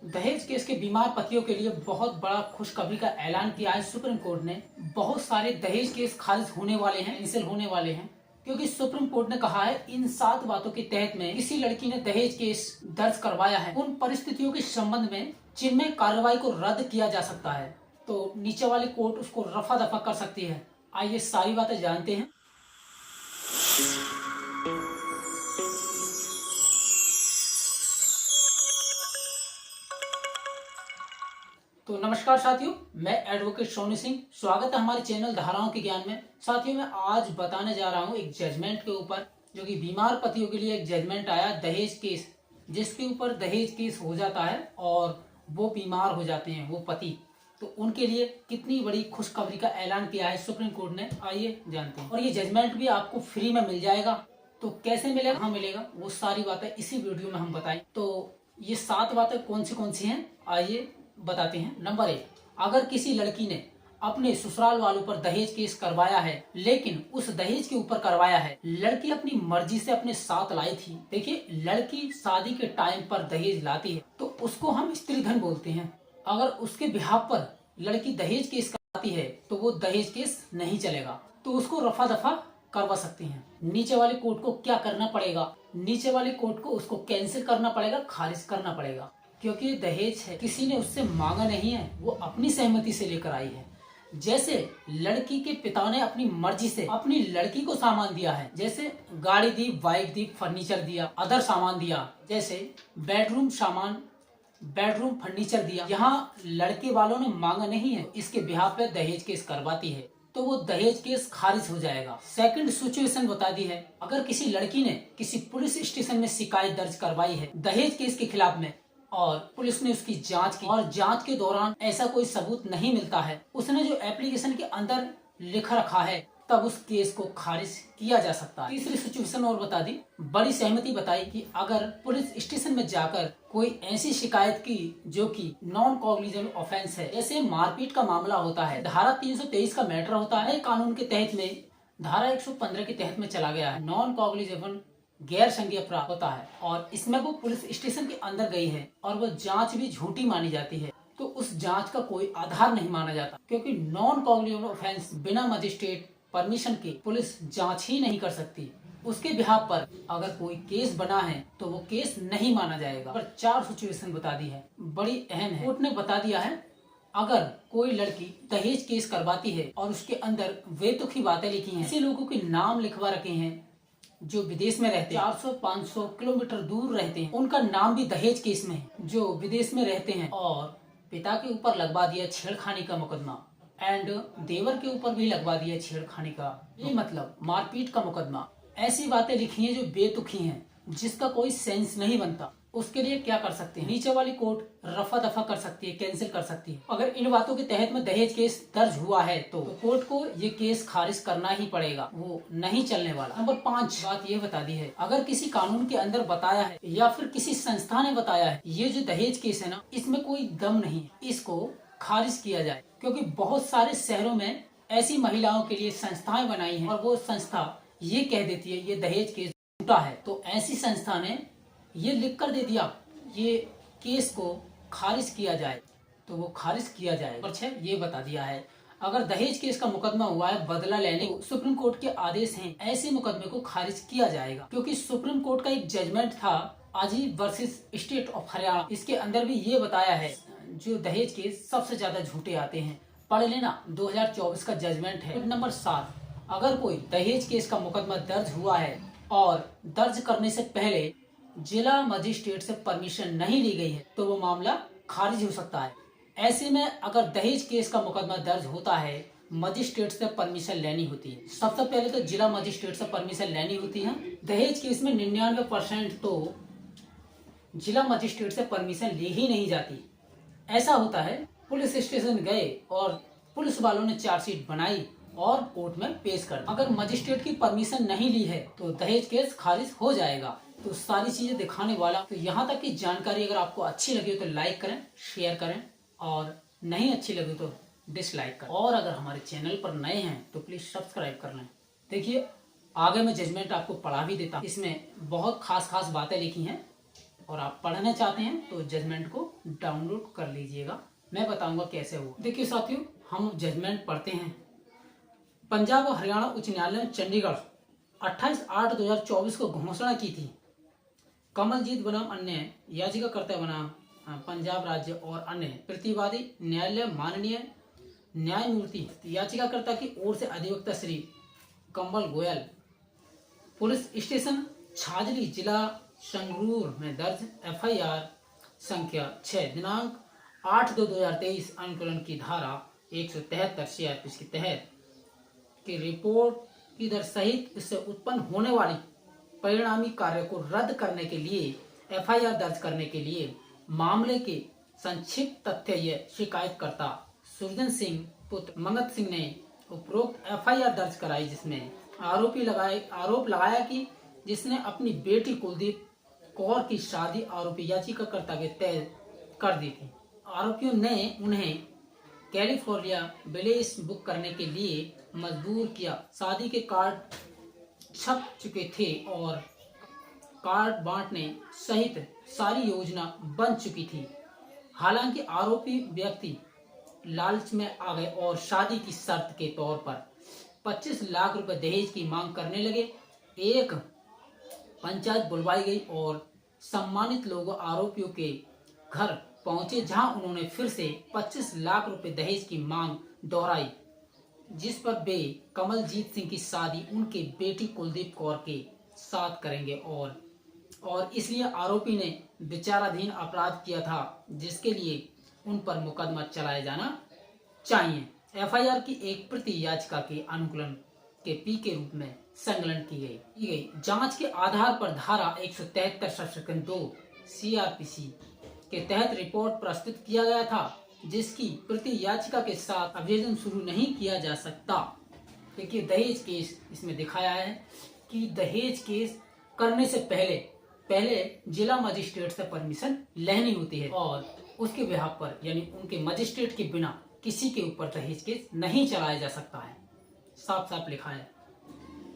दहेज केस के बीमार पतियों के लिए बहुत बड़ा खुशखबरी का ऐलान किया है सुप्रीम कोर्ट ने। बहुत सारे दहेज केस खारिज होने वाले हैं, कैंसिल होने वाले हैं, क्योंकि सुप्रीम कोर्ट ने कहा है इन 7 बातों के तहत में किसी लड़की ने दहेज केस दर्ज करवाया है उन परिस्थितियों के संबंध में जिनमें कार्रवाई को रद्द किया जा सकता है, तो नीचे वाली कोर्ट उसको रफा दफा कर सकती है। आइए सारी बातें जानते हैं। तो नमस्कार साथियों, मैं एडवोकेट सोनू सिंह, स्वागत है हमारे चैनल धाराओं के ज्ञान में। साथियों, मैं आज बताने जा रहा हूं एक जजमेंट के ऊपर, जो कि बीमार पतियों के लिए एक जजमेंट आया दहेज केस, जिसके ऊपर दहेज केस हो जाता है और वो बीमार हो जाते हैं वो पति, तो उनके लिए कितनी बड़ी खुशखबरी का ऐलान किया है सुप्रीम कोर्ट ने, आइए जानते हैं। और ये जजमेंट भी आपको फ्री में मिल जाएगा। तो कैसे मिलेगा, कहाँ मिलेगा, वो सारी बातें इसी वीडियो में हम बताएं। तो ये 7 बातें कौन सी हैं, आइए बताते हैं। नंबर 1, अगर किसी लड़की ने अपने ससुराल वालों पर दहेज केस करवाया है, लेकिन उस दहेज के ऊपर करवाया है लड़की अपनी मर्जी से अपने साथ लाई थी। देखिए, लड़की शादी के टाइम पर दहेज लाती है तो उसको हम स्त्री धन बोलते हैं। अगर उसके बिहाफ पर लड़की दहेज केस कराती है तो वो दहेज केस नहीं चलेगा, तो उसको रफा दफा करवा सकते हैं। नीचे वाले कोर्ट को क्या करना पड़ेगा, नीचे वाले कोर्ट को उसको कैंसिल करना पड़ेगा, खारिज करना पड़ेगा, क्योंकि दहेज है, किसी ने उससे मांगा नहीं है, वो अपनी सहमति से लेकर आई है। जैसे लड़की के पिता ने अपनी मर्जी से अपनी लड़की को सामान दिया है, जैसे गाड़ी दी, बाइक दी, फर्नीचर दिया, अदर सामान दिया, जैसे बेडरूम सामान, बेडरूम फर्नीचर दिया। यहाँ लड़के वालों ने मांगा नहीं है, इसके बिहाफ पे दहेज केस करवाती है तो वो दहेज केस खारिज हो जाएगा। सेकंड सिचुएशन बता दी है, अगर किसी लड़की ने किसी पुलिस स्टेशन में शिकायत दर्ज करवाई है दहेज केस के खिलाफ में, और पुलिस ने उसकी जांच की और जांच के दौरान ऐसा कोई सबूत नहीं मिलता है, उसने जो एप्लीकेशन के अंदर लिखा रखा है, तब उस केस को खारिज किया जा सकता है। तीसरी सिचुएशन और बता दी, बड़ी सहमति बताई कि अगर पुलिस स्टेशन में जाकर कोई ऐसी शिकायत की जो कि नॉन कॉग्निजेबल ऑफेंस है, जैसे मारपीट का मामला होता है, धारा 323 का मैटर होता है, कानून के तहत में धारा 115 के तहत में चला गया है, नॉन कॉग्निजेबल गैर संज्ञेय अपराध होता है, और इसमें वो पुलिस स्टेशन के अंदर गई है और वो जांच भी झूठी मानी जाती है, तो उस जांच का कोई आधार नहीं माना जाता, क्योंकि नॉन कॉग्निजेबल ऑफेंस बिना मजिस्ट्रेट परमिशन के पुलिस जांच ही नहीं कर सकती। उसके बिहाफ पर अगर कोई केस बना है तो वो केस नहीं माना जाएगा। पर 4 सिचुएशन बता दी है, बड़ी अहम है। कोर्ट ने बता दिया है, अगर कोई लड़की दहेज केस करवाती है और उसके अंदर बेतुकी बातें लिखी हैं, ऐसे लोगों के नाम लिखवा रखे हैं जो विदेश में रहते हैं, 400-500 किलोमीटर दूर रहते हैं, उनका नाम भी दहेज केस में है, जो विदेश में रहते हैं, और पिता के ऊपर लगवा दिया छेड़खानी का मुकदमा, एंड देवर के ऊपर भी लगवा दिया छेड़खानी का, ये मतलब मारपीट का मुकदमा। ऐसी बातें लिखी हैं जो बेतुकी हैं, जिसका कोई सेंस नहीं बनता। उसके लिए क्या कर सकते हैं, नीचे वाली कोर्ट रफा दफा कर सकती है, कैंसिल कर सकती है। अगर इन बातों के तहत में दहेज केस दर्ज हुआ है तो कोर्ट को ये केस खारिज करना ही पड़ेगा, वो नहीं चलने वाला। नंबर 5 बात ये बता दी है, अगर किसी कानून के अंदर बताया है या फिर किसी संस्था ने बताया है ये जो दहेज केस है ना, इसमें कोई दम नहीं है, इसको खारिज किया जाए, क्योंकि बहुत सारे शहरों में ऐसी महिलाओं के लिए संस्थाएं बनाई हैं और वो संस्था ये कह देती है ये दहेज केस झूठा है, तो ऐसी संस्था ने ये लिख कर दे दिया ये केस को खारिज किया जाए, तो वो खारिज किया जाए। और 6 ये बता दिया है, अगर दहेज केस का मुकदमा हुआ है बदला लेने, तो सुप्रीम कोर्ट के आदेश हैं, ऐसे मुकदमे को खारिज किया जाएगा। क्योंकि सुप्रीम कोर्ट का एक जजमेंट था अजीब वर्सेस स्टेट ऑफ हरियाणा, इसके अंदर भी ये बताया है जो दहेज केस सबसे ज्यादा झूठे आते हैं, पढ़ लेना, 2024 का जजमेंट है। नंबर 7, अगर कोई दहेज केस का मुकदमा दर्ज हुआ है और दर्ज करने से पहले जिला मजिस्ट्रेट से परमिशन नहीं ली गई है तो वो मामला खारिज हो सकता है। ऐसे में अगर दहेज केस का मुकदमा दर्ज होता है, मजिस्ट्रेट से परमिशन लेनी होती है। सबसे पहले तो जिला मजिस्ट्रेट से परमिशन लेनी होती है। दहेज केस में 99% तो जिला मजिस्ट्रेट से परमिशन ली ही नहीं जाती। ऐसा होता है, पुलिस स्टेशन गए और पुलिस वालों ने चार्जशीट बनाई और कोर्ट में पेश कर दी। अगर मजिस्ट्रेट की परमिशन नहीं ली है तो दहेज केस खारिज हो जाएगा। तो सारी चीजें दिखाने वाला। तो यहाँ तक की जानकारी अगर आपको अच्छी लगी हो तो लाइक करें, शेयर करें, और नहीं अच्छी लगी तो डिसलाइक करें। और अगर हमारे चैनल पर नए हैं तो प्लीज सब्सक्राइब कर लें। देखिए, आगे मैं जजमेंट आपको पढ़ा भी देता हूँ, इसमें बहुत खास बातें लिखी हैं, और आप पढ़ना चाहते हैं तो जजमेंट को डाउनलोड कर लीजिएगा। मैं बताऊंगा कैसे हुआ। देखिए साथियों, हम जजमेंट पढ़ते हैं। पंजाब और हरियाणा उच्च न्यायालय ने चंडीगढ़ 28/8/2024 को घोषणा की थी कमलजीत बनाम अन्य याचिकाकर्ता बनाम पंजाब राज्य और अन्य प्रतिवादी न्यायालय माननीय न्यायमूर्ति याचिकाकर्ता की ओर से अधिवक्ता श्री कंवल गोयल पुलिस स्टेशन छाजली जिला संगरूर में दर्ज एफआईआर संख्या 6 दिनांक 8/2/2023 अनुकूलन की धारा 173 सीआरपीसी के तहत की रिपोर्ट की दर सहित इससे उत्पन्न होने वाली परिणामी कार्य को रद्द करने के लिए एफआईआर दर्ज करने के लिए मामले के संक्षिप्त तथ्य ये शिकायतकर्ता सुरजन सिंह पुत्र मंगत सिंह ने उपरोक्त एफआईआर दर्ज कराई, जिसमें आरोप लगाया कि जिसने अपनी बेटी कुलदीप कौर की शादी आरोपी याचिकाकर्ता के तय कर दी थी। आरोपियों ने उन्हें कैलिफोर्निया विलेज बुक करने के लिए मजबूर किया। शादी के कार्ड छप चुके थे और कार्ड बांटने सहित सारी योजना बन चुकी थी। हालांकि आरोपी व्यक्ति लालच में आ गए और शादी की शर्त के तौर पर 25 लाख रुपए दहेज की मांग करने लगे। एक पंचायत बुलवाई गई और सम्मानित लोग आरोपियों के घर पहुंचे, जहां उन्होंने फिर से 25 लाख रुपए दहेज की मांग दोहराई, जिस पर वे कमलजीत सिंह की शादी उनके बेटी कुलदीप कौर के साथ करेंगे और इसलिए आरोपी ने विचाराधीन अपराध किया था, जिसके लिए उन पर मुकदमा चलाया जाना चाहिए। एफआईआर की एक प्रति याचिका के अनुकूलन के पी के रूप में संकलन की गई। जांच के आधार पर धारा 173(2) सीआरपीसी के तहत रिपोर्ट प्रस्तुत किया गया था, जिसकी प्रति याचिका के साथ अभियोजन शुरू नहीं किया जा सकता। देखिए दहेज केस इसमें दिखाया है कि दहेज केस करने से पहले जिला मजिस्ट्रेट से परमिशन लेनी होती है और उसके बिहाफ पर यानी उनके मजिस्ट्रेट के बिना किसी के ऊपर दहेज केस नहीं चलाया जा सकता है। साफ साफ लिखा है।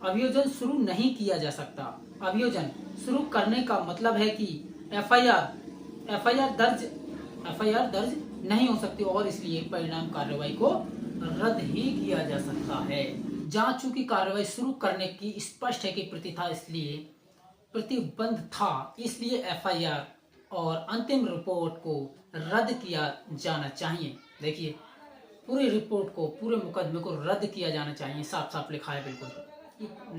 अभियोजन शुरू नहीं किया जा सकता। अभियोजन शुरू करने का मतलब है कि एफआईआर दर्ज नहीं हो सकती और इसलिए परिणाम कार्रवाई को रद्द ही किया जा सकता है। जांच की कार्रवाई शुरू करने की स्पष्ट है कि प्रतिबंध था, इसलिए एफआईआर और अंतिम रिपोर्ट को रद्द किया जाना चाहिए। देखिए पूरी रिपोर्ट को, पूरे मुकदमे को रद्द किया जाना चाहिए। साफ साफ लिखा है बिल्कुल।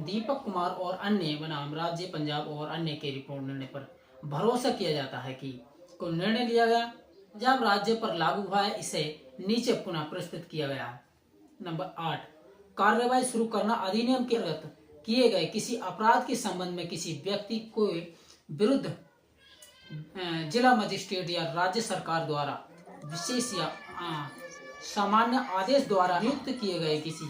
दीपक कुमार और अन्य बनाम राज्य पंजाब और अन्य के रिपोर्ट निर्णय पर भरोसा किया जाता है कि कोई निर्णय लिया गया जब राज्य पर लागू हुआ है, इसे नीचे पुनः प्रस्तुत किया गया है। नंबर 8, कार्रवाई शुरू करना अधिनियम के अंतर्गत किए गए किसी अपराध के संबंध में किसी व्यक्ति को विरुद्ध जिला मजिस्ट्रेट या राज्य सरकार द्वारा विशेष या सामान्य आदेश द्वारा नियुक्त किए गए किसी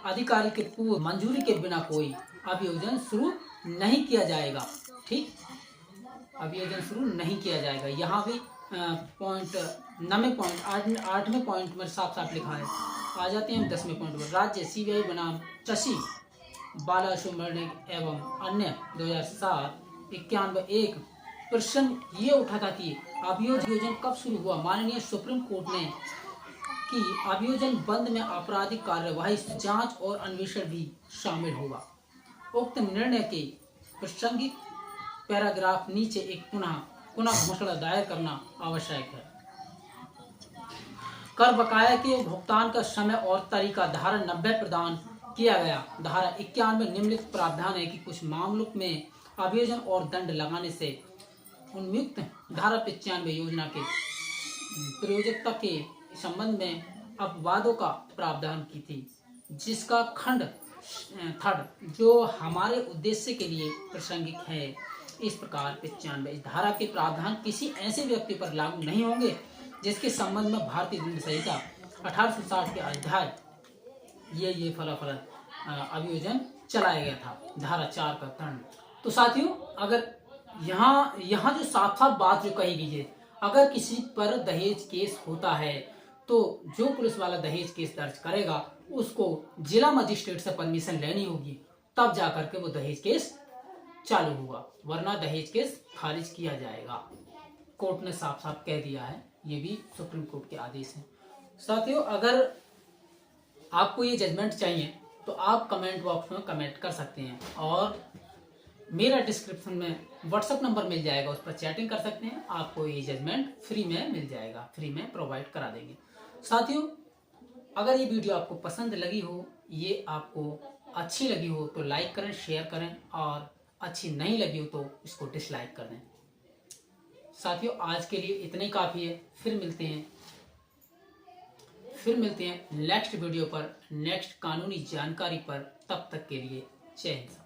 अधिकारी के पूर्व मंजूरी के बिना कोई अभियोजन शुरू नहीं किया जाएगा। ठीक, अभियोजन शुरू नहीं किया जाएगा। यहाँ भी आठवें पॉइंट में साफ साफ लिखा है। आ जाते हैं 10वें पॉइंट पर। राज्य सीबीआई बनाम शशि बालासुब्रमण्यम एवं अन्य 2007-91 एक प्रश्न ये उठा था कि अभियोजन कब शुरू हुआ। माननीय सुप्रीम कोर्ट ने कि अभियोजन बंद में आपराधिक कार्यवाही, जांच और अन्वेषण भी शामिल होगा। उक्त निर्णय के प्रासंगिक पैराग्राफ नीचे एक पुनः घोषणा दायर करना आवश्यक है। कर बकाया के भुगतान का समय और तरीका धारा 90 प्रदान किया गया। धारा 91 निम्नलिखित प्रावधान है कि कुछ मामलों में अभियोजन और दंड लगाने से उन्मुक्त धारा 95 योजना के प्रयोजकता के संबंध में अपवादों का प्रावधान की थी, जिसका खंड 3 जो हमारे उद्देश्य के लिए प्रासंगिक है। इस प्रकार 95 इस धारा के प्रावधान किसी ऐसे व्यक्ति पर लागू नहीं होंगे जिसके संबंध में भारतीय दंड संहिता 1860 के अध्याय ये फला अभियोजन चलाया गया था, धारा 4 का दंड। तो साथियों, अगर यहाँ जो साफ साफ बात जो कही गई है, अगर किसी पर दहेज केस होता है तो जो पुलिस वाला दहेज केस दर्ज करेगा उसको जिला मजिस्ट्रेट से परमिशन लेनी होगी, तब जाकर के वो दहेज केस चालू होगा, वरना दहेज केस खारिज किया जाएगा। कोर्ट ने साफ साफ कह दिया है, ये भी सुप्रीम कोर्ट के आदेश हैं। साथियों, अगर आपको ये जजमेंट चाहिए तो आप कमेंट बॉक्स में कमेंट कर सकते हैं, और मेरा डिस्क्रिप्शन में व्हाट्सएप नंबर मिल जाएगा, उस पर चैटिंग कर सकते हैं। आपको ये जजमेंट फ्री में मिल जाएगा, फ्री में प्रोवाइड करा देंगे। साथियों, अगर ये वीडियो आपको पसंद लगी हो, ये आपको अच्छी लगी हो तो लाइक करें, शेयर करें, और अच्छी नहीं लगी हो तो इसको डिसलाइक कर दें। साथियों, आज के लिए इतना ही काफ़ी है। फिर मिलते हैं नेक्स्ट वीडियो पर, नेक्स्ट कानूनी जानकारी पर। तब तक के लिए जय हिंद।